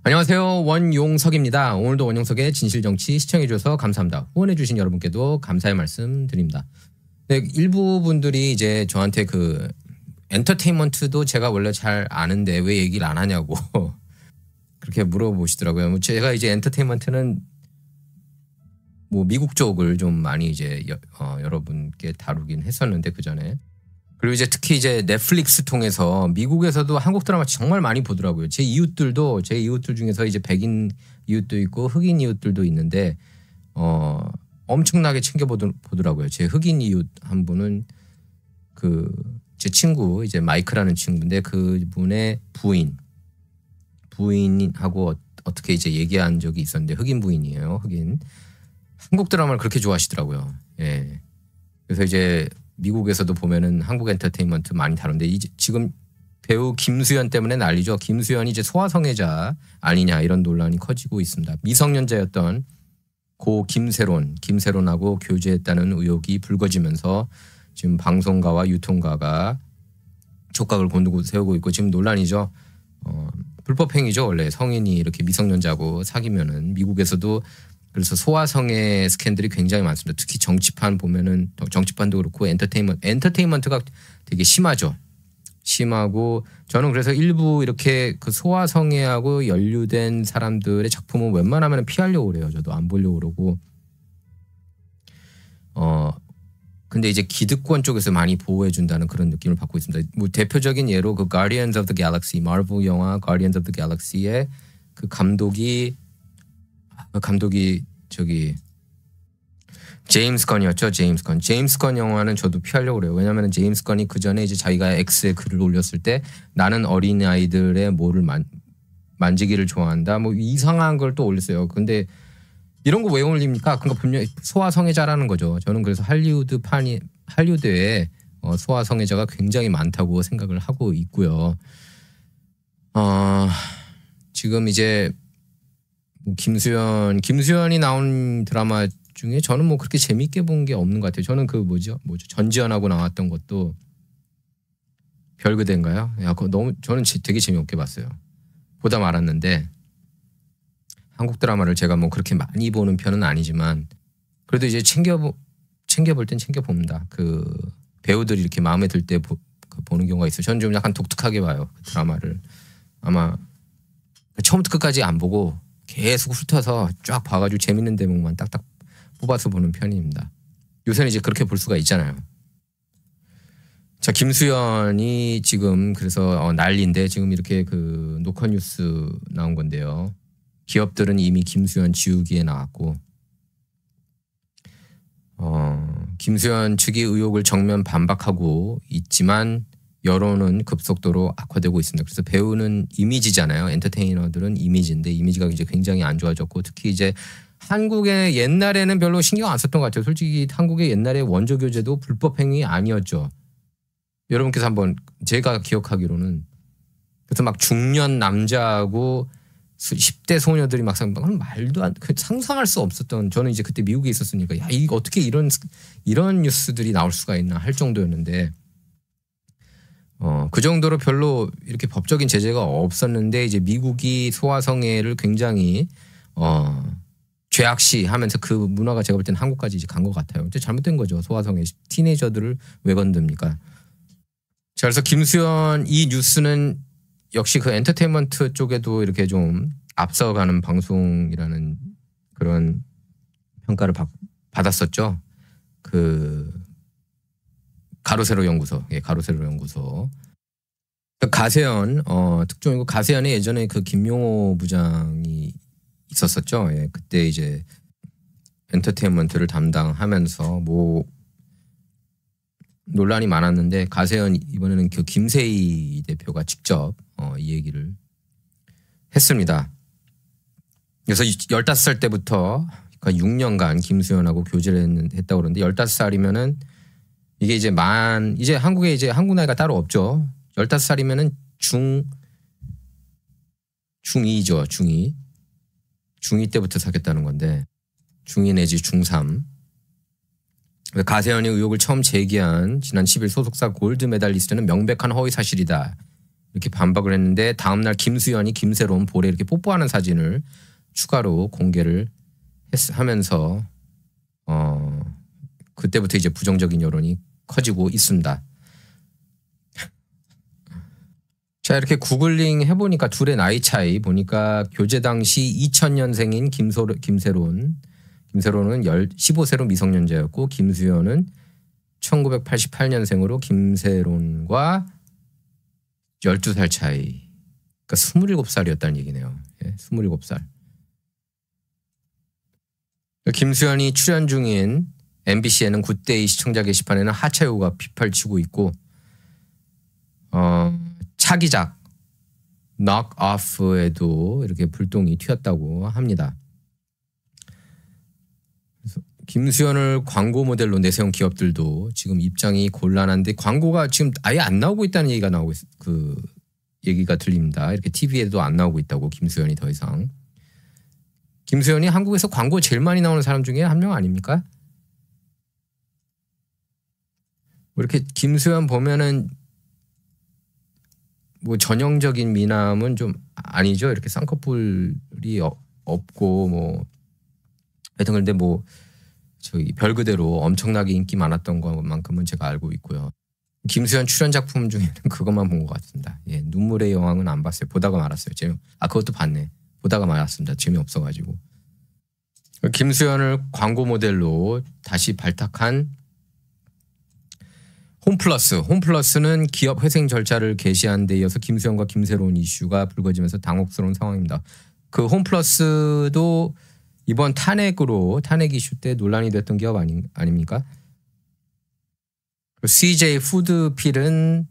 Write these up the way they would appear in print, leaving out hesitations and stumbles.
안녕하세요. 원용석입니다. 오늘도 원용석의 진실정치 시청해주셔서 감사합니다. 후원해주신 여러분께도 감사의 말씀 드립니다. 네, 일부 분들이 이제 저한테 그 엔터테인먼트도 제가 원래 잘 아는데 왜 얘기를 안 하냐고 그렇게 물어보시더라고요. 제가 이제 엔터테인먼트는 뭐 미국 쪽을 좀 많이 이제 여러분께 다루긴 했었는데 그 전에. 그리고 이제 특히 이제 넷플릭스 통해서 미국에서도 한국 드라마 정말 많이 보더라고요. 제 이웃들 중에서 이제 백인 이웃도 있고 흑인 이웃들도 있는데 엄청나게 보더라고요. 제 흑인 이웃 한 분은 그 제 친구 이제 마이크라는 친구인데 그분의 부인하고 어떻게 이제 얘기한 적이 있었는데 흑인 부인이에요. 흑인. 한국 드라마를 그렇게 좋아하시더라고요. 예. 그래서 이제 미국에서도 보면은 한국 엔터테인먼트 많이 다룬데 이제 지금 배우 김수현 때문에 난리죠. 김수현이 이제 소아성애자 아니냐 이런 논란이 커지고 있습니다. 미성년자였던 고 김세론하고 교제했다는 의혹이 불거지면서 지금 방송가와 유통가가 촉각을 곤두고 세우고 있고 지금 논란이죠. 불법행위죠. 원래 성인이 이렇게 미성년자하고 사귀면은 미국에서도 그래서 소아성애 스캔들이 굉장히 많습니다. 특히 정치판 보면은 정치판도 그렇고 엔터테인먼트가 되게 심하죠. 심하고 저는 그래서 일부 이렇게 그 소아성애하고 연루된 사람들의 작품은 웬만하면 피하려고 그래요. 저도 안 보려고 그러고. 근데 이제 기득권 쪽에서 많이 보호해 준다는 그런 느낌을 받고 있습니다. 뭐 대표적인 예로 그 Guardians of the Galaxy, 마블 영화 Guardians of the Galaxy의 그 감독이 저기 제임스 건이었죠. 제임스 건 영화는 저도 피하려고 그래요. 왜냐하면 제임스 건이 그 전에 이제 자기가 X에 글을 올렸을 때 나는 어린 아이들의 모를 만지기를 좋아한다. 뭐 이상한 걸 또 올렸어요. 근데 이런 거 왜 올립니까? 그러니까 분명히 소아성애자라는 거죠. 저는 그래서 할리우드에 소아성애자가 굉장히 많다고 생각을 하고 있고요. 지금 이제 김수현이 나온 드라마 중에 저는 뭐 그렇게 재밌게 본 게 없는 것 같아요. 저는 그 뭐죠? 전지현하고 나왔던 것도 별그대인가요? 저는 되게 재미없게 봤어요. 보다 말았는데 한국 드라마를 제가 뭐 그렇게 많이 보는 편은 아니지만 그래도 이제 챙겨볼 땐 챙겨봅니다. 그 배우들이 이렇게 마음에 들 때 보는 경우가 있어요. 저는 좀 약간 독특하게 봐요. 그 드라마를. 아마 처음부터 끝까지 안 보고 계속 훑어서 쫙 봐가지고 재밌는 대목만 딱딱 뽑아서 보는 편입니다. 요새는 이제 그렇게 볼 수가 있잖아요. 자, 김수현이 지금 그래서 난리인데 지금 이렇게 그 노컷뉴스 나온 건데요. 기업들은 이미 김수현 지우기에 나왔고 김수현 측이 의혹을 정면 반박하고 있지만 여론은 급속도로 악화되고 있습니다. 그래서 배우는 이미지잖아요. 엔터테이너들은 이미지인데 이미지가 이제 굉장히 안 좋아졌고 특히 이제 한국의 옛날에는 별로 신경 안 썼던 것 같아요. 솔직히 한국의 옛날에 원조 교제도 불법 행위 아니었죠. 여러분께서 한번 제가 기억하기로는 그래서 막 중년 남자하고 10대 소녀들이 막 말도 안 상상할 수 없었던 저는 이제 그때 미국에 있었으니까 야 이거 어떻게 이런 뉴스들이 나올 수가 있나 할 정도였는데 그 정도로 별로 이렇게 법적인 제재가 없었는데 이제 미국이 소아성애를 굉장히 죄악시하면서 그 문화가 제가 볼 때는 한국까지 이제 간 것 같아요. 잘못된 거죠. 소아성애 티네이저들을 왜 건듭니까? 자, 그래서 김수현 이 뉴스는 역시 그 엔터테인먼트 쪽에도 이렇게 좀 앞서가는 방송이라는 그런 평가를 받았었죠. 그 가로세로 연구소. 가세현 특종이고 가세현에 예전에 그 김용호 부장이 있었었죠. 예, 그때 이제 엔터테인먼트를 담당하면서 뭐 논란이 많았는데 가세현 이번에는 그 김세희 대표가 직접 이 얘기를 했습니다. 그래서 15살 때부터 그러니까 6년간 김수현하고 교제를 했다고 그러는데 15살이면은 이게 이제 이제 한국에 이제 한국 나이가 따로 없죠. 15살이면은 중2죠. 중2 때부터 사귀었다는 건데 중2 내지 중3. 가세현이 의혹을 처음 제기한 지난 10일 소속사 골드 메달리스트는 명백한 허위 사실이다. 이렇게 반박을 했는데 다음날 김수현이 김세론 볼에 이렇게 뽀뽀하는 사진을 추가로 공개를 하면서 그때부터 이제 부정적인 여론이 커지고 있습니다. 자, 이렇게 구글링 해보니까 둘의 나이 차이 보니까 교제 당시 2000년생인 김세론은 15세로 미성년자였고 김수현은 1988년생으로 김세론과 12살 차이. 그러니까 27살이었다는 얘기네요. 예, 27살. 김수현이 출연 중인 MBC에는 굿데이 시청자 게시판에는 하차 요구가 빗발치고 있고 차기작 Knock Off에도 이렇게 불똥이 튀었다고 합니다. 그래서 김수현을 광고 모델로 내세운 기업들도 지금 입장이 곤란한데 광고가 지금 아예 안 나오고 있다는 얘기가 얘기가 들립니다. 이렇게 TV에도 안 나오고 있다고 김수현이 더 이상. 김수현이 한국에서 광고 제일 많이 나오는 사람 중에 한 명 아닙니까? 뭐 이렇게 김수현 보면은 뭐 전형적인 미남은 좀 아니죠. 이렇게 쌍꺼풀이 없고 뭐 하여튼 그런데 뭐 저기 별 그대로 엄청나게 인기 많았던 것만큼은 제가 알고 있고요. 김수현 출연 작품 중에는 그것만 본 것 같습니다. 예, 눈물의 여왕은 안 봤어요. 보다가 말았어요. 그것도 봤네. 보다가 말았습니다. 재미없어가지고. 김수현을 광고 모델로 다시 발탁한 홈플러스는 기업 회생 절차를 개시한 데 이어서 김수현과 김세론 이슈가 불거지면서 당혹스러운 상황입니다. 그 홈플러스도 이번 탄핵 이슈 때 논란이 됐던 기업 아닙니까? CJ 푸드필은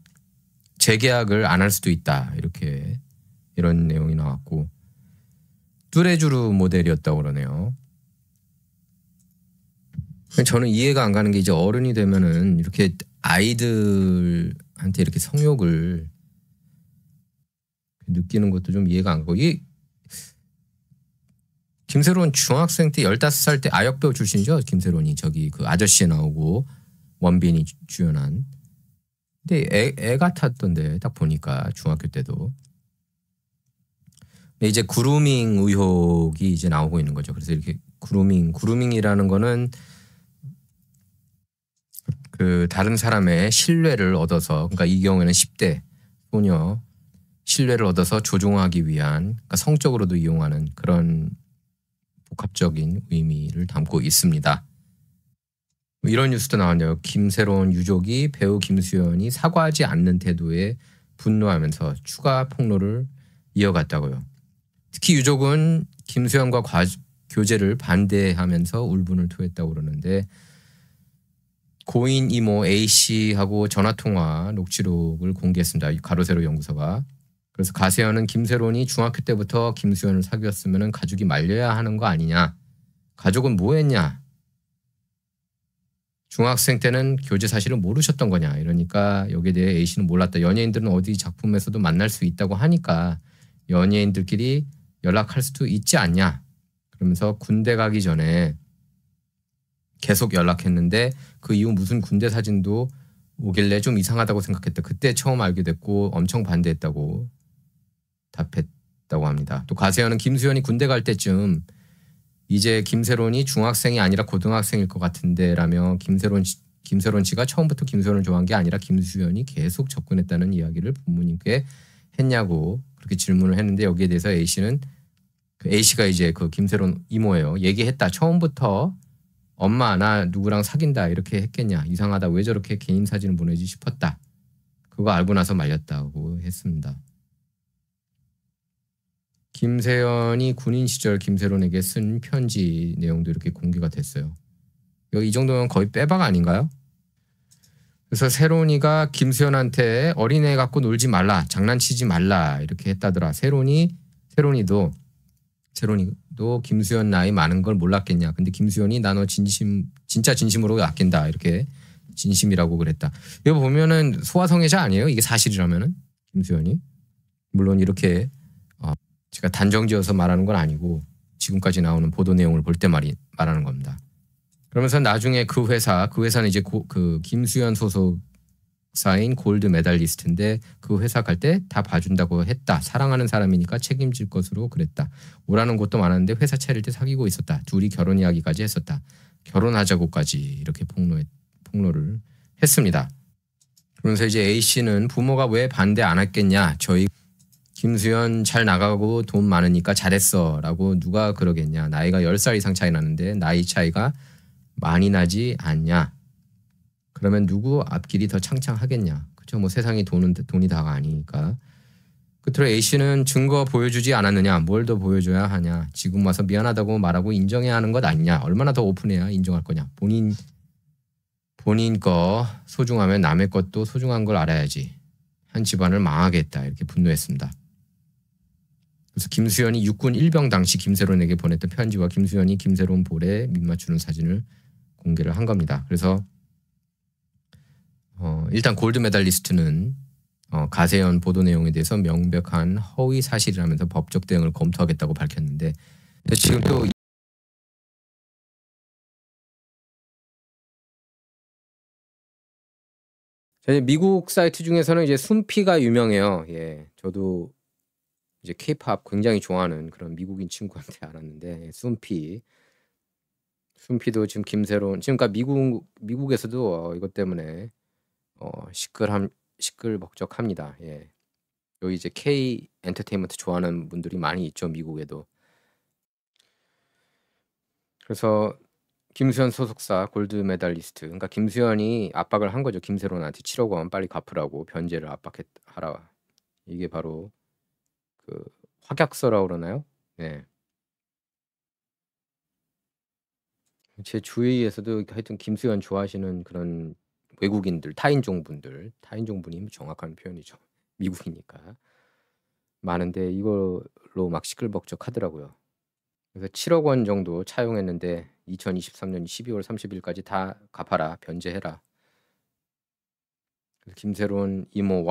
재계약을 안 할 수도 있다. 이런 내용이 나왔고 뚜레쥬르 모델이었다고 그러네요. 저는 이해가 안 가는 게 이제 어른이 되면은 이렇게 아이들한테 이렇게 성욕을 느끼는 것도 좀 이해가 안 가고 김세론 중학생 때 15살 때 아역배우 출신이죠. 김세론이 저기 그 아저씨에 나오고 원빈이 주연한. 근데 애 같았던데 딱 보니까 중학교 때도. 근데 이제 그루밍 의혹이 이제 나오고 있는 거죠. 그래서 이렇게 그루밍이라는 거는 그 다른 사람의 신뢰를 얻어서, 그러니까 이 경우에는 10대 소녀 신뢰를 얻어서 조종하기 위한, 그러니까 성적으로도 이용하는 그런 복합적인 의미를 담고 있습니다. 이런 뉴스도 나왔네요. 김세론 유족이 배우 김수현이 사과하지 않는 태도에 분노하면서 추가 폭로를 이어갔다고요. 특히 유족은 김수현과 교제를 반대하면서 울분을 토했다고 그러는데 고인 이모 A씨하고 전화통화 녹취록을 공개했습니다. 가로세로 연구소가. 그래서 가세현은 김세론이 중학교 때부터 김수현을 사귀었으면 가족이 말려야 하는 거 아니냐. 가족은 뭐 했냐. 중학생 때는 교제 사실을 모르셨던 거냐. 이러니까 여기에 대해 A씨는 몰랐다. 연예인들은 어디 작품에서도 만날 수 있다고 하니까 연예인들끼리 연락할 수도 있지 않냐. 그러면서 군대 가기 전에 계속 연락했는데 그 이후 무슨 군대 사진도 오길래 좀 이상하다고 생각했다. 그때 처음 알게 됐고 엄청 반대했다고 답했다고 합니다. 또 가세현은 김수현이 군대 갈 때쯤 이제 김세론이 중학생이 아니라 고등학생일 것 같은데 라며 김세론 씨가 처음부터 김수현을 좋아한 게 아니라 김수현이 계속 접근했다는 이야기를 부모님께 했냐고 그렇게 질문을 했는데 여기에 대해서 A씨는 A씨가 이제 그 김세론 이모예요. 얘기했다. 처음부터 엄마 나 누구랑 사귄다 이렇게 했겠냐. 이상하다. 왜 저렇게 개인 사진을 보내지 싶었다. 그거 알고 나서 말렸다고 했습니다. 김세현이 군인 시절 김세론에게 쓴 편지 내용도 이렇게 공개가 됐어요. 이 정도면 거의 빼박 아닌가요? 그래서 세론이가 김수현한테 어린애 갖고 놀지 말라. 장난치지 말라. 이렇게 했다더라. 세론이도 김수현 나이 많은 걸 몰랐겠냐. 근데 김수현이 나 너 진짜 진심으로 아낀다. 이렇게 진심이라고 그랬다. 이거 보면은 소아성애자 아니에요? 이게 사실이라면은 김수현이. 물론 이렇게 제가 단정지어서 말하는 건 아니고 지금까지 나오는 보도 내용을 볼 때 말하는 겁니다. 그러면서 나중에 그 회사는 이제 그 김수현 소속 소속사인 골드 메달리스트인데 그 회사 갈 때 다 봐준다고 했다. 사랑하는 사람이니까 책임질 것으로 그랬다. 오라는 곳도 많았는데 회사 차릴 때 사귀고 있었다. 둘이 결혼 이야기까지 했었다. 결혼하자고까지 이렇게 폭로를 했습니다. 그러면서 이제 A씨는 부모가 왜 반대 안 했겠냐. 저희 김수현 잘 나가고 돈 많으니까 잘했어 라고 누가 그러겠냐. 나이가 10살 이상 차이 나는데 나이 차이가 많이 나지 않냐. 그러면 누구 앞길이 더 창창하겠냐. 그렇죠. 뭐 세상이 돈이 다가 아니니까. 끝으로 A씨는 증거 보여주지 않았느냐. 뭘 더 보여줘야 하냐. 지금 와서 미안하다고 말하고 인정해야 하는 것 아니냐. 얼마나 더 오픈해야 인정할 거냐. 본인 거 소중하면 남의 것도 소중한 걸 알아야지. 한 집안을 망하겠다. 이렇게 분노했습니다. 그래서 김수현이 육군 일병 당시 김세론에게 보냈던 편지와 김수현이 김세론 볼에 밑맞추는 사진을 공개를 한 겁니다. 그래서 일단 골드 메달리스트는 가세현 보도 내용에 대해서 명백한 허위 사실이라면서 법적 대응을 검토하겠다고 밝혔는데 지금 또 미국 사이트 중에서는 이제 순피가 유명해요. 예, 저도 이제 K-팝 굉장히 좋아하는 그런 미국인 친구한테 알았는데 순피도 지금 김세론 지금 그러니까 미국에서도 이것 때문에 시끌벅적합니다. 예. 여기 이제 K 엔터테인먼트 좋아하는 분들이 많이 있죠, 미국에도. 그래서 김수현 소속사 골드 메달리스트, 그러니까 김수현이 압박을 한 거죠. 김세론한테 7억 원 빨리 갚으라고 변제를 압박하라. 이게 바로 그 확약서라고 그러나요? 네. 제 주위에서도 하여튼 김수현 좋아하시는 그런 외국인들, 타인종분이 정확한 표현이죠. 미국이니까 많은데 이걸로 막 시끌벅적하더라고요. 그래서 7억 원 정도 차용했는데 2023년 12월 30일까지 다 갚아라, 변제해라. 김세론 이모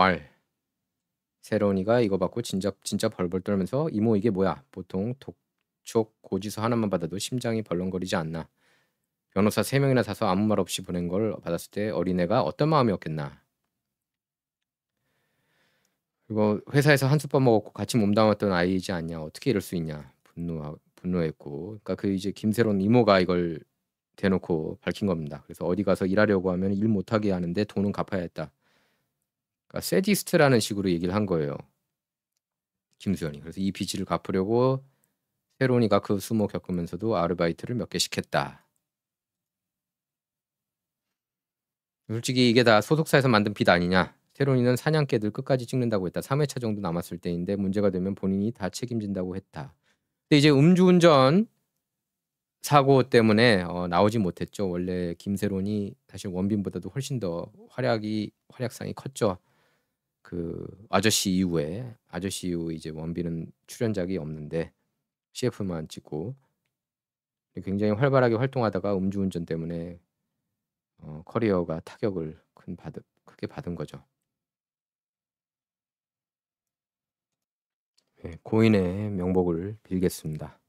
세론이가 이거 받고 진짜 벌벌 떨면서 이모 이게 뭐야? 보통 독촉 고지서 하나만 받아도 심장이 벌렁거리지 않나? 변호사 3명이나 사서 아무 말 없이 보낸 걸 받았을 때 어린애가 어떤 마음이었겠나? 그리고 회사에서 한솥밥 먹었고 같이 몸담았던 아이이지 않냐? 어떻게 이럴 수 있냐? 분노했고, 그러니까 그 이제 김세론 이모가 이걸 대놓고 밝힌 겁니다. 그래서 어디 가서 일하려고 하면 일 못하게 하는데 돈은 갚아야 했다. 그러니까 세디스트라는 식으로 얘기를 한 거예요. 김수현이. 그래서 이 빚을 갚으려고 세론이가 그 수모 겪으면서도 아르바이트를 몇 개씩 했다. 솔직히 이게 다 소속사에서 만든 빚 아니냐. 세론이는 사냥개들 끝까지 찍는다고 했다. 3회차 정도 남았을 때인데 문제가 되면 본인이 다 책임진다고 했다. 근데 이제 음주운전 사고 때문에 나오지 못했죠. 원래 김세론이 사실 원빈보다도 훨씬 더 활약상이 컸죠. 그 아저씨 이후에 이제 원빈은 출연작이 없는데 CF만 찍고 굉장히 활발하게 활동하다가 음주운전 때문에 커리어가 타격을 크게 받은 거죠. 네, 고인의 명복을 빌겠습니다.